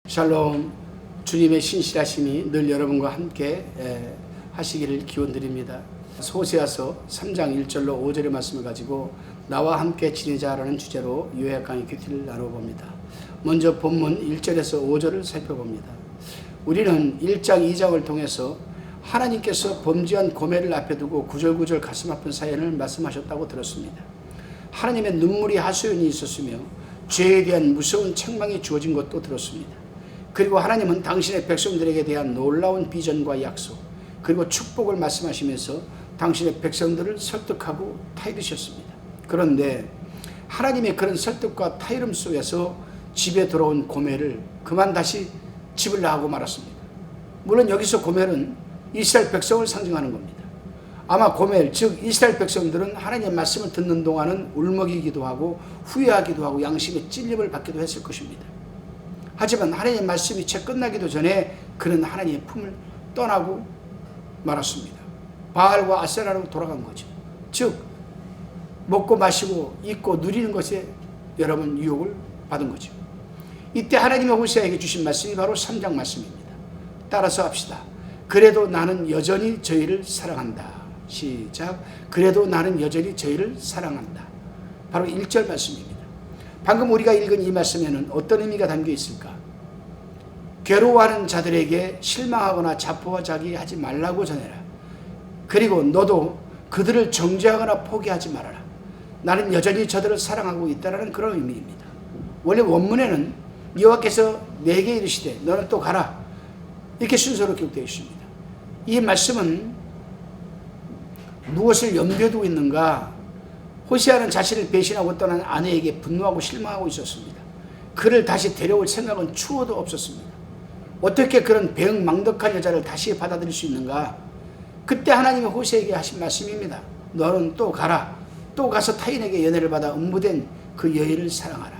샬롬. 주님의 신실하심이 늘 여러분과 함께 하시기를 기원드립니다. 호세아서 3장 1절로 5절의 말씀을 가지고 나와 함께 지내자라는 주제로 요약 강의 큐티를 나눠봅니다. 먼저 본문 1절에서 5절을 살펴봅니다. 우리는 1장 2장을 통해서 하나님께서 범죄한 고멜을 앞에 두고 구절구절 가슴 아픈 사연을 말씀하셨다고 들었습니다. 하나님의 눈물이 하소연이 있었으며 죄에 대한 무서운 책망이 주어진 것도 들었습니다. 그리고 하나님은 당신의 백성들에게 대한 놀라운 비전과 약속, 그리고 축복을 말씀하시면서 당신의 백성들을 설득하고 타이르셨습니다. 그런데 하나님의 그런 설득과 타이름 속에서 집에 돌아온 고멜을 그만 다시 집을 나가고 말았습니다. 물론 여기서 고멜은 이스라엘 백성을 상징하는 겁니다. 아마 고멜, 즉 이스라엘 백성들은 하나님의 말씀을 듣는 동안은 울먹이기도 하고 후회하기도 하고 양심의 찔림을 받기도 했을 것입니다. 하지만 하나님의 말씀이 채 끝나기도 전에 그는 하나님의 품을 떠나고 말았습니다. 바알과 아세라로 돌아간 거죠. 즉 먹고 마시고 입고 누리는 것에 여러분 유혹을 받은 거죠. 이때 하나님의 호세아에게 주신 말씀이 바로 3장 말씀입니다. 따라서 합시다. 그래도 나는 여전히 저희를 사랑한다. 시작. 그래도 나는 여전히 저희를 사랑한다. 바로 1절 말씀입니다. 방금 우리가 읽은 이 말씀에는 어떤 의미가 담겨 있을까? 괴로워하는 자들에게 실망하거나 자포자기 하지 말라고 전해라. 그리고 너도 그들을 정죄하거나 포기하지 말아라. 나는 여전히 저들을 사랑하고 있다는 그런 의미입니다. 원래 원문에는 여호와께서 내게 이르시되 너는 또 가라, 이렇게 순서로 기록되어 있습니다. 이 말씀은 무엇을 염두에 두고 있는가? 호세아는 자신을 배신하고 떠난 아내에게 분노하고 실망하고 있었습니다. 그를 다시 데려올 생각은 추호도 없었습니다. 어떻게 그런 배은망덕한 여자를 다시 받아들일 수 있는가? 그때 하나님이 호세아에게 하신 말씀입니다. 너는 또 가라. 또 가서 타인에게 연애를 받아 음부된 그 여인을 사랑하라.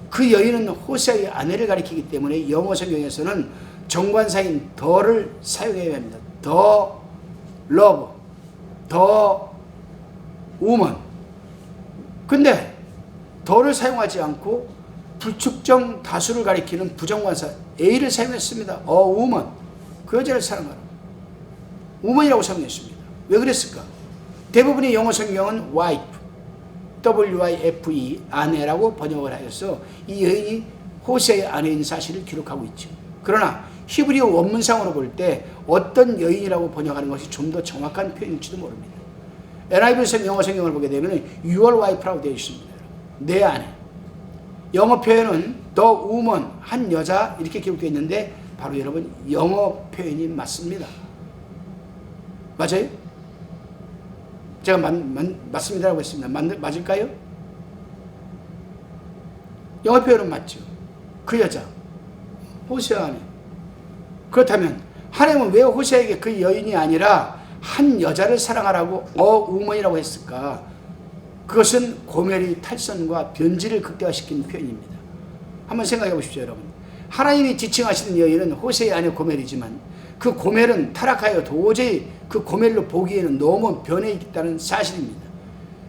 그 여인은 호세아의 아내를 가리키기 때문에 영어 성경에서는 정관사인 더를 사용해야 합니다. 더 러브, 더 우먼. 근데 더를 사용하지 않고 불특정 다수를 가리키는 부정관사 A를 사용했습니다. 우먼, 그 여자를 사랑하라. 우먼이라고 사용했습니다. 왜 그랬을까? 대부분의 영어 성경은 wife, W-I-F-E, 아내라고 번역을 하여서 이 여인이 호세아의 아내인 사실을 기록하고 있죠. 그러나 히브리어 원문상으로 볼 때 어떤 여인이라고 번역하는 것이 좀 더 정확한 표현일지도 모릅니다. NIV 영어 성경을 보게 되면 your wife라고 되어 있습니다. 내 아내. 영어 표현은 the woman, 한 여자, 이렇게 기록되어 있는데 바로 여러분 영어 표현이 맞습니다. 맞아요? 제가 맞습니다라고 했습니다. 맞을까요? 영어 표현은 맞죠. 그 여자, 호세아 아내. 그렇다면 하나님은 왜 호세아에게 그 여인이 아니라 한 여자를 사랑하라고 우먼이라고 했을까? 그것은 고멜의 탈선과 변질을 극대화시킨 표현입니다. 한번 생각해 보십시오, 여러분. 하나님이 지칭하시는 여인은 호세아의 아내 고멜이지만 그 고멜은 타락하여 도저히 그 고멜로 보기에는 너무 변해 있다는 사실입니다.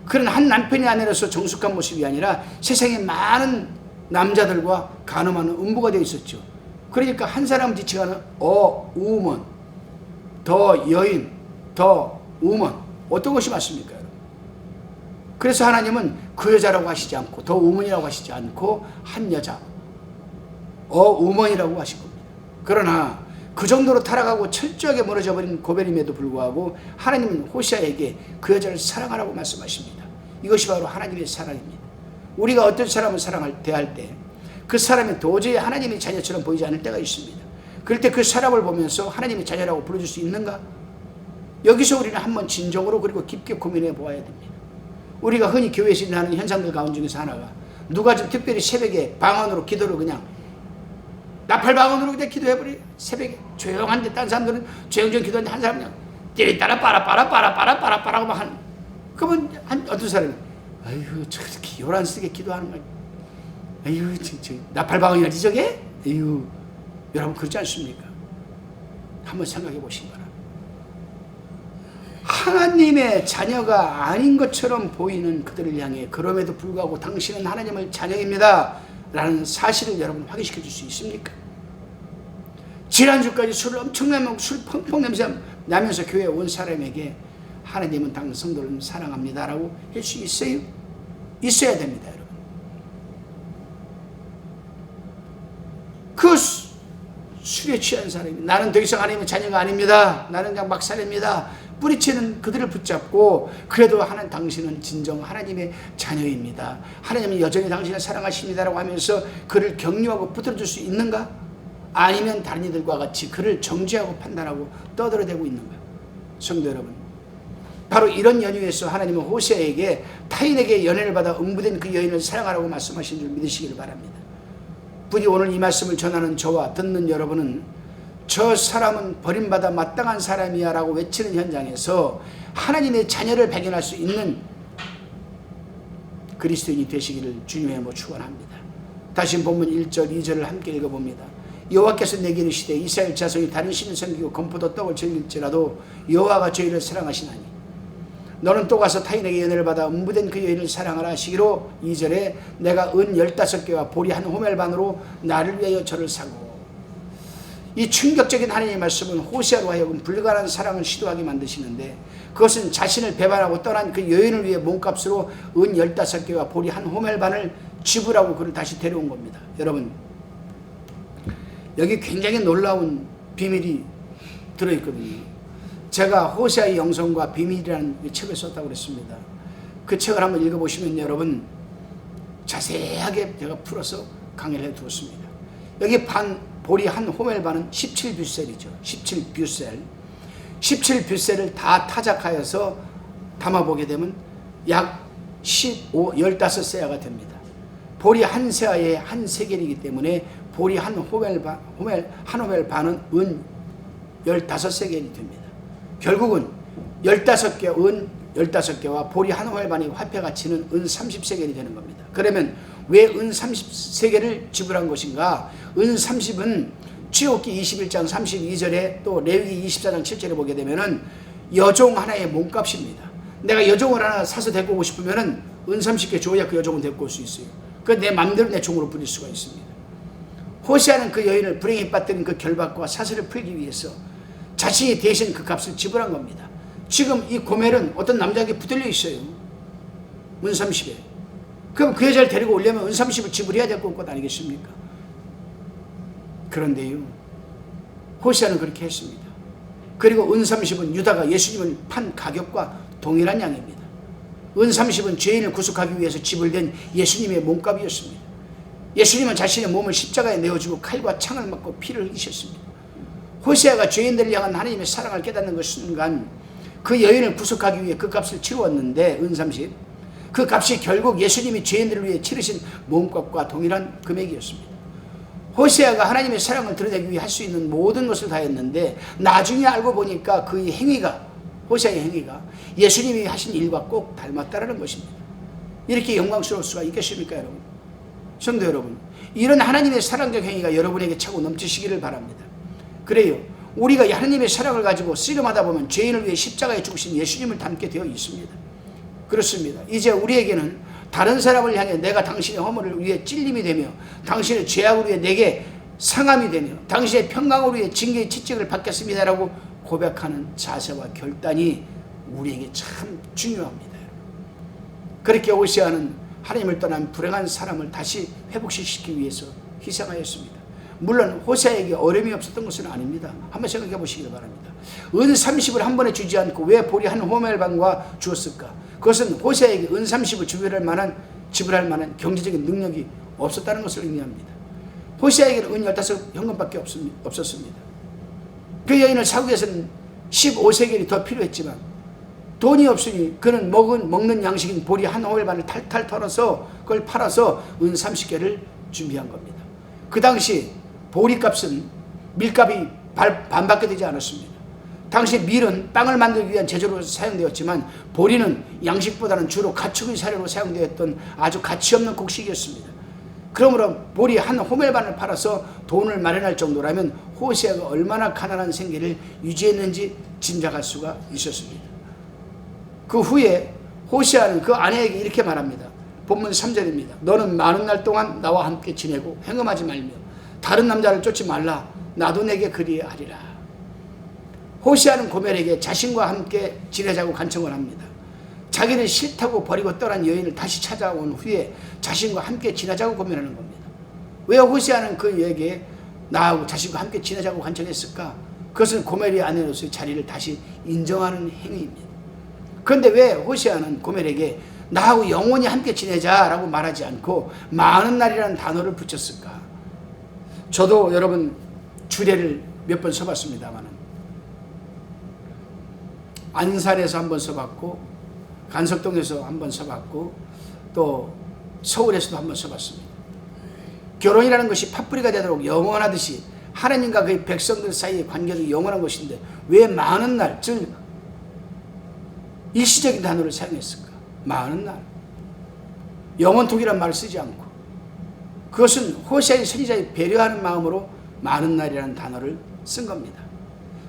그런 한 남편의 아내로서 정숙한 모습이 아니라 세상에 많은 남자들과 간음하는 음부가 되어 있었죠. 그러니까 한 사람을 지칭하는 우먼, 더 여인, 더 우먼, 어떤 것이 맞습니까, 여러분? 그래서 하나님은 그 여자라고 하시지 않고 더 우먼이라고 하시지 않고 한 여자, 우먼이라고 하신 겁니다. 그러나 그 정도로 타락하고 철저하게 멀어져 버린 고멜임에도 불구하고 하나님은 호세아에게 그 여자를 사랑하라고 말씀하십니다. 이것이 바로 하나님의 사랑입니다. 우리가 어떤 사람을 대할 때 그 사람이 도저히 하나님의 자녀처럼 보이지 않을 때가 있습니다. 그럴 때 그 사람을 보면서 하나님의 자녀라고 부르줄 수 있는가? 여기서 우리는 한번 진정으로 그리고 깊게 고민해 보아야 됩니다. 우리가 흔히 교회에서 일어나는 현상들 가운데 중에서 하나가 누가 좀 특별히 새벽에 방언으로 기도를 그냥 나팔방언으로 그냥 기도해버려요. 새벽에 조용한데 딴 사람들은 조용조용 기도하는데 한 사람은 그냥 띠리따라 빠라빠라고 막 하는. 그러면 어떤 사람이 아이고 저렇게 요란스럽게 기도하는 거야. 아이고 저 나팔방언이라지 저게? 아이고 여러분 그렇지 않습니까? 한번 생각해 보시기 바랍니다. 하나님의 자녀가 아닌 것처럼 보이는 그들을 향해 그럼에도 불구하고 당신은 하나님의 자녀입니다 라는 사실을 여러분 확인시켜 줄 수 있습니까? 지난주까지 술을 엄청나게 먹고 술 펑펑 냄새 나면서 교회에 온 사람에게 하나님은 당신 성도를 사랑합니다라고 할 수 있어요? 있어야 됩니다, 여러분. 그 술에 취한 사람이 나는 더 이상 하나님의 자녀가 아닙니다. 나는 그냥 막사입니다. 뿌리치는 그들을 붙잡고 그래도 하나님 당신은 진정 하나님의 자녀입니다. 하나님은 여전히 당신을 사랑하십니다라고 하면서 그를 격려하고 붙들어줄 수 있는가? 아니면 다른 이들과 같이 그를 정죄하고 판단하고 떠들어대고 있는가? 성도 여러분, 바로 이런 연유에서 하나님은 호세아에게 타인에게 연애를 받아 응부된 그 여인을 사랑하라고 말씀하신 줄 믿으시기를 바랍니다. 부디 오늘 이 말씀을 전하는 저와 듣는 여러분은 저 사람은 버림받아 마땅한 사람이야 라고 외치는 현장에서 하나님의 자녀를 발견할 수 있는 그리스도인이 되시기를 주님의 이름으로 축원합니다. 다시 본문 1절 2절을 함께 읽어봅니다. 여호와께서 내게 이르시되 이스라엘 자손이 다른 신을 섬기고 검포도 떡을 즐길지라도 여호와가 저희를 사랑하시나니 너는 또 가서 타인에게 연애를 받아 음부된 그 여인을 사랑하라 하시기로 2절에 내가 은 15개와 보리 한 호멜 반으로 나를 위하여 저를 사고. 이 충격적인 하나님의 말씀은 호세아로 하여금 불가능한 사랑을 시도하게 만드시는데 그것은 자신을 배반하고 떠난 그 여인을 위해 몸값으로 은 15개와 보리 한 호멜 반을 지불하고 그를 다시 데려온 겁니다. 여러분, 여기 굉장히 놀라운 비밀이 들어있거든요. 제가 호세아의 영성과 비밀이라는 책을 썼다고 그랬습니다. 그 책을 한번 읽어보시면 여러분 자세하게 제가 풀어서 강의를 해두었습니다. 여기 보리 한 호멜 반은 17뷰셀이죠. 17뷰셀. 17뷰셀을 다 타작하여서 담아보게 되면 약 15세아가 됩니다. 보리 한 세아에 한 세겔이기 때문에 보리 한 호멜 반은 은 15세겔이 됩니다. 결국은 15개 은 15개와 보리 한 호멜 반의 화폐 가치는 은 30세겔이 되는 겁니다. 그러면 왜 은 30세겔을 지불한 것인가? 은 30은 출애굽기 21장 32절에 또 레위기 24장 7절에 보게 되면은 여종 하나의 몸값입니다. 내가 여종을 하나 사서 데리고 오고 싶으면은 은 30개 줘야 그 여종을 데리고 올 수 있어요. 그 내 맘대로 내 종으로 부릴 수가 있습니다. 호세아는 그 여인을 불행에 빠뜨린 그 결박과 사슬을 풀기 위해서 자신이 대신 그 값을 지불한 겁니다. 지금 이 고멜은 어떤 남자에게 붙들려 있어요. 은 30에. 그럼 그 여자를 데리고 오려면 은 30을 지불해야 될 것 아니겠습니까? 그런데요, 호세아는 그렇게 했습니다. 그리고 은 30은 유다가 예수님을 판 가격과 동일한 양입니다. 은 30은 죄인을 구속하기 위해서 지불된 예수님의 몸값이었습니다. 예수님은 자신의 몸을 십자가에 내어주고 칼과 창을 맞고 피를 흘리셨습니다. 호세아가 죄인들을 향한 하나님의 사랑을 깨닫는 그 순간 그 여인을 구속하기 위해 그 값을 치루었는데 은 30, 그 값이 결국 예수님이 죄인들을 위해 치르신 몸값과 동일한 금액이었습니다. 호세아가 하나님의 사랑을 드러내기 위해 할 수 있는 모든 것을 다 했는데 나중에 알고 보니까 그 행위가, 호세아의 행위가 예수님이 하신 일과 꼭 닮았다는 것입니다. 이렇게 영광스러울 수가 있겠습니까, 여러분? 성도 여러분, 이런 하나님의 사랑적 행위가 여러분에게 차고 넘치시기를 바랍니다. 그래요, 우리가 하나님의 사랑을 가지고 씨름하다 보면 죄인을 위해 십자가에 죽으신 예수님을 닮게 되어 있습니다. 그렇습니다. 이제 우리에게는 다른 사람을 향해 내가 당신의 허물을 위해 찔림이 되며 당신의 죄악을 위해 내게 상함이 되며 당신의 평강을 위해 징계의 채찍을 받겠습니다라고 고백하는 자세와 결단이 우리에게 참 중요합니다. 그렇게 호세아는 하나님을 떠난 불행한 사람을 다시 회복시키기 위해서 희생하였습니다. 물론 호세아에게 어려움이 없었던 것은 아닙니다. 한번 생각해 보시기 바랍니다. 은 30을 한 번에 주지 않고 왜 보리 한 호멜 반과 주었을까? 그것은 호세아에게 은 30을 지불할 만한 경제적인 능력이 없었다는 것을 의미합니다. 호세아에게는 은 15 현금밖에 없었습니다. 그 여인을 사기 위해서는 15세겔이 더 필요했지만 돈이 없으니 그는 먹는 양식인 보리 한 호멜 반을 탈탈 털어서 그걸 팔아서 은 30개를 준비한 겁니다. 그 당시 보리값은 밀값이 반밖에 되지 않았습니다. 당시 밀은 빵을 만들기 위한 제조로 사용되었지만 보리는 양식보다는 주로 가축의 사료로 사용되었던 아주 가치없는 곡식이었습니다. 그러므로 보리 한 호멜 반을 팔아서 돈을 마련할 정도라면 호세아가 얼마나 가난한 생계를 유지했는지 짐작할 수가 있었습니다. 그 후에 호세아는 그 아내에게 이렇게 말합니다. 본문 3절입니다. 너는 많은 날 동안 나와 함께 지내고 행음하지 말며 다른 남자를 쫓지 말라. 나도 내게 그리하리라. 호세아는 고멜에게 자신과 함께 지내자고 간청을 합니다. 자기는 싫다고 버리고 떠난 여인을 다시 찾아온 후에 자신과 함께 지내자고 고민하는 겁니다. 왜 호세아는 그 여에게 나하고 자신과 함께 지내자고 간청했을까? 그것은 고멜의 아내로서의 자리를 다시 인정하는 행위입니다. 그런데 왜 호세아는 고멜에게 나하고 영원히 함께 지내자라고 말하지 않고 많은 날이라는 단어를 붙였을까? 저도 여러분 주례를 몇 번 써봤습니다만 안산에서 한 번 써봤고 간석동에서 한 번 써봤고 또 서울에서도 한 번 써봤습니다. 결혼이라는 것이 팥뿌리가 되도록 영원하듯이 하나님과 그의 백성들 사이의 관계도 영원한 것인데 왜 많은 날, 즉 일시적인 단어를 사용했을까? 많은 날. 영원토기란 말을 쓰지 않고 그것은 호세아의 선지자의 배려하는 마음으로 많은 날이라는 단어를 쓴 겁니다.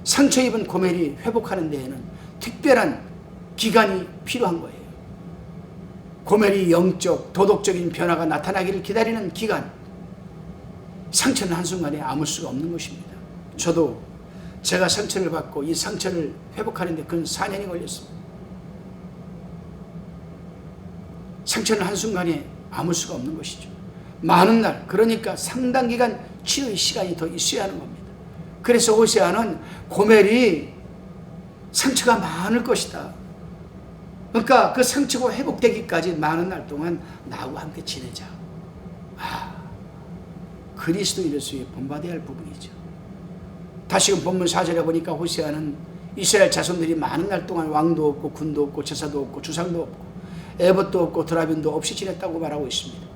상처 입은 고멜이 회복하는 데에는 특별한 기간이 필요한 거예요. 고멜이 영적, 도덕적인 변화가 나타나기를 기다리는 기간. 상처는 한순간에 아물 수가 없는 것입니다. 저도 제가 상처를 받고 이 상처를 회복하는데 그건 4년이 걸렸습니다. 상처는 한순간에 아물 수가 없는 것이죠. 많은 날, 그러니까 상당 기간 치유의 시간이 더 있어야 하는 겁니다. 그래서 호세아는 고멜이 상처가 많을 것이다. 그러니까 그 상처가 회복되기까지 많은 날 동안 나하고 함께 지내자. 그리스도인으로서의 본받아야 할 부분이죠. 다시금 본문 4절에 보니까 호세아는 이스라엘 자손들이 많은 날 동안 왕도 없고 군도 없고 제사도 없고 주상도 없고 에봇도 없고 드라빔도 없이 지냈다고 말하고 있습니다.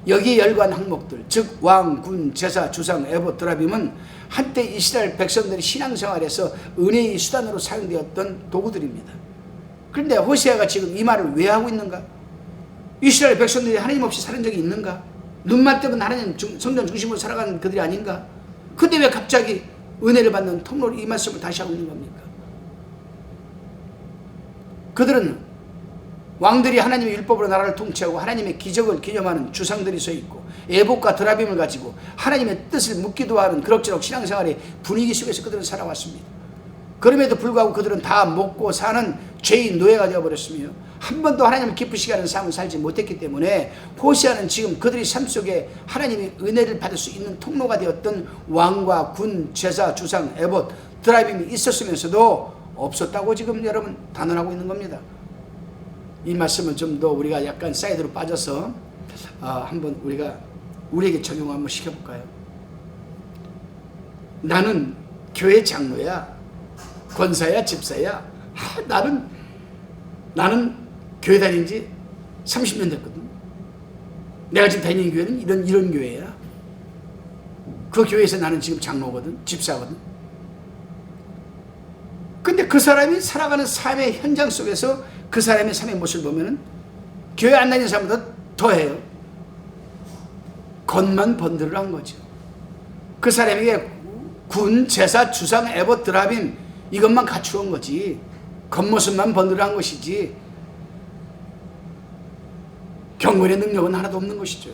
여기에 열거한 항목들, 즉 왕, 군, 제사, 주상, 에봇, 드라빔은 한때 이스라엘 백성들이 신앙생활에서 은혜의 수단으로 사용되었던 도구들입니다. 그런데 호세아가 지금 이 말을 왜 하고 있는가? 이스라엘 백성들이 하나님 없이 사는 적이 있는가? 눈만 뜨면 하나님 성전 중심으로 살아가는 그들이 아닌가? 근데 왜 갑자기 은혜를 받는 통로로 이 말씀을 다시 하고 있는 겁니까? 그들은 왕들이 하나님의 율법으로 나라를 통치하고 하나님의 기적을 기념하는 주상들이 서 있고 에봇과 드라빔을 가지고 하나님의 뜻을 묻기도 하는 그럭저럭 신앙생활의 분위기 속에서 그들은 살아왔습니다. 그럼에도 불구하고 그들은 다 먹고 사는 죄의 노예가 되어버렸으며 한 번도 하나님을 기쁘시게 하는 삶을 살지 못했기 때문에 호세아는 지금 그들의 삶 속에 하나님의 은혜를 받을 수 있는 통로가 되었던 왕과 군, 제사, 주상, 에봇, 드라빔이 있었으면서도 없었다고 지금 여러분 단언하고 있는 겁니다. 이 말씀을 좀 더 우리가 약간 사이드로 빠져서 한번 우리에게 적용 한번 시켜볼까요? 나는 교회 장로야, 권사야, 집사야. 나는 교회 다닌 지 30년 됐거든. 내가 지금 다니는 교회는 이런 교회야. 그 교회에서 나는 지금 장로거든, 집사거든. 근데 그 사람이 살아가는 삶의 현장 속에서 그 사람의 삶의 모습을 보면은 교회 안 다니는 사람보다 더해요. 겉만 번들을 한 거죠. 그 사람에게 군, 제사, 주상, 에봇, 드라빔 이것만 갖추어온 거지. 겉모습만 번들을 한 것이지 경건의 능력은 하나도 없는 것이죠.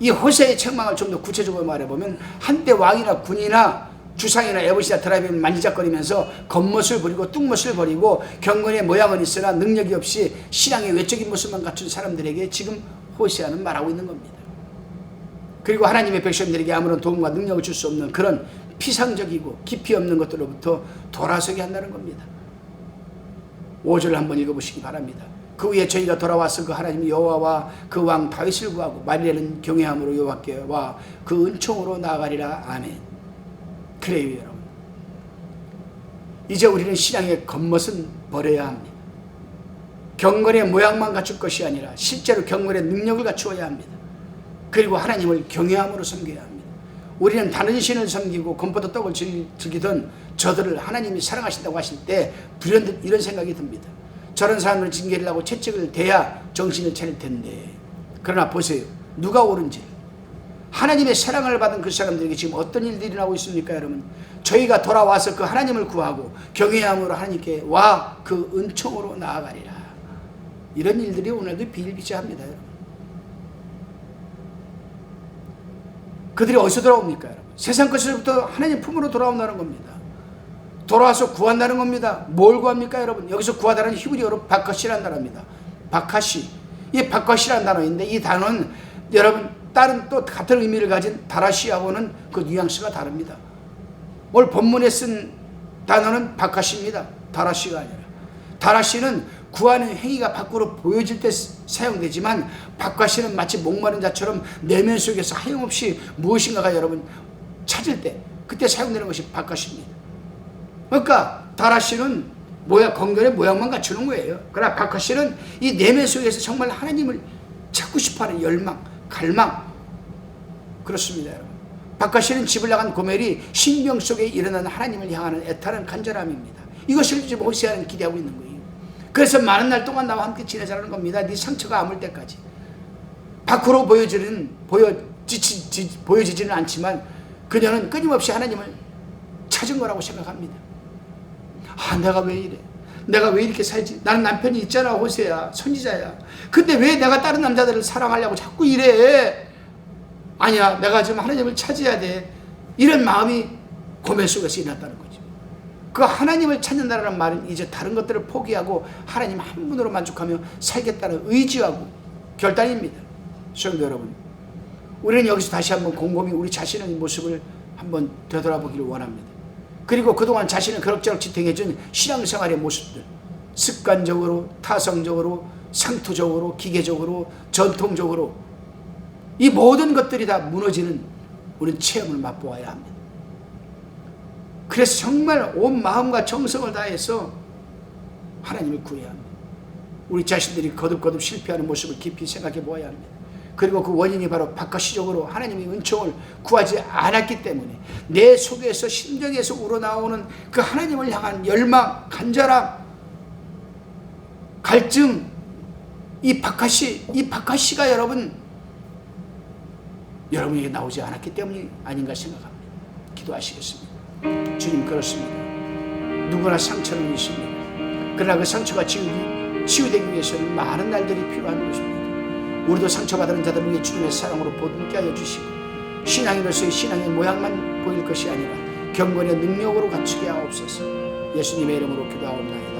이 호세의 책망을 좀 더 구체적으로 말해보면 한때 왕이나 군이나 주상이나 에봇이나 드라빔을 만지작거리면서 겉멋을 버리고 뚱멋을 버리고 경건의 모양은 있으나 능력이 없이 신앙의 외적인 모습만 갖춘 사람들에게 지금 호세아는 말하고 있는 겁니다. 그리고 하나님의 백성들에게 아무런 도움과 능력을 줄 수 없는 그런 피상적이고 깊이 없는 것들로부터 돌아서게 한다는 겁니다. 5절을 한번 읽어보시기 바랍니다. 그 후에 저희가 돌아와서 그 하나님 여호와와 그 왕 다윗을 구하고 말일에는 경외함으로 여호와께 와 그 은총으로 나아가리라. 아멘. 그래요 여러분. 이제 우리는 신앙의 겉멋은 버려야 합니다. 경건의 모양만 갖출 것이 아니라 실제로 경건의 능력을 갖추어야 합니다. 그리고 하나님을 경외함으로 섬겨야 합니다. 우리는 다른 신을 섬기고 건포도 떡을 즐기던 저들을 하나님이 사랑하신다고 하실 때 불현듯 이런 생각이 듭니다. 저런 사람을 징계를 하고 채찍을 대야 정신을 차릴 텐데, 그러나 보세요. 누가 옳은지. 하나님의 사랑을 받은 그 사람들에게 지금 어떤 일들이 일어나고 있습니까 여러분? 저희가 돌아와서 그 하나님을 구하고 경외함으로 하나님께 와 그 은총으로 나아가리라. 이런 일들이 오늘도 비일비재합니다 여러분. 그들이 어디서 돌아옵니까, 여러분? 세상 것으로부터 하나님 품으로 돌아온다는 겁니다. 돌아와서 구한다는 겁니다. 뭘 구합니까, 여러분? 여기서 구하다는 히브리어로 바카시라는 단어입니다. 바카시. 이 바카시라는 단어인데, 이 단어는 여러분 다른 또 같은 의미를 가진 다라시하고는 그 뉘앙스가 다릅니다. 오늘 본문에 쓴 단어는 바카시입니다. 다라시가 아니라. 다라시는 구하는 행위가 밖으로 보여질 때 사용되지만, 바카시는 마치 목마른 자처럼 내면 속에서 하염없이 무엇인가가 여러분 찾을 때, 그때 사용되는 것이 바카시입니다. 그러니까 다라시는 건결의 모양만 갖추는 거예요. 그러나 바카시는 이 내면 속에서 정말 하나님을 찾고 싶어하는 열망, 갈망, 그렇습니다, 여러분. 바카시는 집을 나간 고멜이 신병 속에 일어나는 하나님을 향하는 애타는 간절함입니다. 이것을 지금 호세아는 기대하고 있는 거예요. 그래서 많은 날 동안 나와 함께 지내자는 겁니다. 네 상처가 아물 때까지. 밖으로 보여지지는 않지만 그녀는 끊임없이 하나님을 찾은 거라고 생각합니다. 아, 내가 왜 이래? 내가 왜 이렇게 살지? 나는 남편이 있잖아, 호세야, 선지자야. 근데 왜 내가 다른 남자들을 사랑하려고 자꾸 이래? 아니야, 내가 지금 하나님을 찾아야 돼. 이런 마음이 고멜 속에서 일어났다는 거죠. 그 하나님을 찾는다는 말은 이제 다른 것들을 포기하고 하나님 한 분으로 만족하며 살겠다는 의지하고 결단입니다. 성도 여러분, 우리는 여기서 다시 한번 곰곰이 우리 자신의 모습을 한번 되돌아보기를 원합니다. 그리고 그동안 자신을 그럭저럭 지탱해준 신앙생활의 모습들, 습관적으로, 타성적으로, 상투적으로, 기계적으로, 전통적으로 이 모든 것들이 다 무너지는 우리는 체험을 맛보아야 합니다. 그래서 정말 온 마음과 정성을 다해서 하나님을 구해야 합니다. 우리 자신들이 거듭거듭 실패하는 모습을 깊이 생각해 보아야 합니다. 그리고 그 원인이 바로 바깥시적으로 하나님의 은총을 구하지 않았기 때문에 내 속에서 심정에서 우러나오는 그 하나님을 향한 열망, 간절함, 갈증, 이 바깥시가 여러분에게 나오지 않았기 때문이 아닌가 생각합니다. 기도하시겠습니다. 주님, 그렇습니다. 누구나 상처는 있습니다. 그러나 그 상처가 치유되기 위해서는 많은 날들이 필요한 것입니다. 우리도 상처받은 자들을 위해 주님의 사랑으로 보듬게 하여 주시고, 신앙인으로서의 신앙의 모양만 보일 것이 아니라 경건의 능력으로 갖추게 하옵소서. 예수님의 이름으로 기도하옵나이다.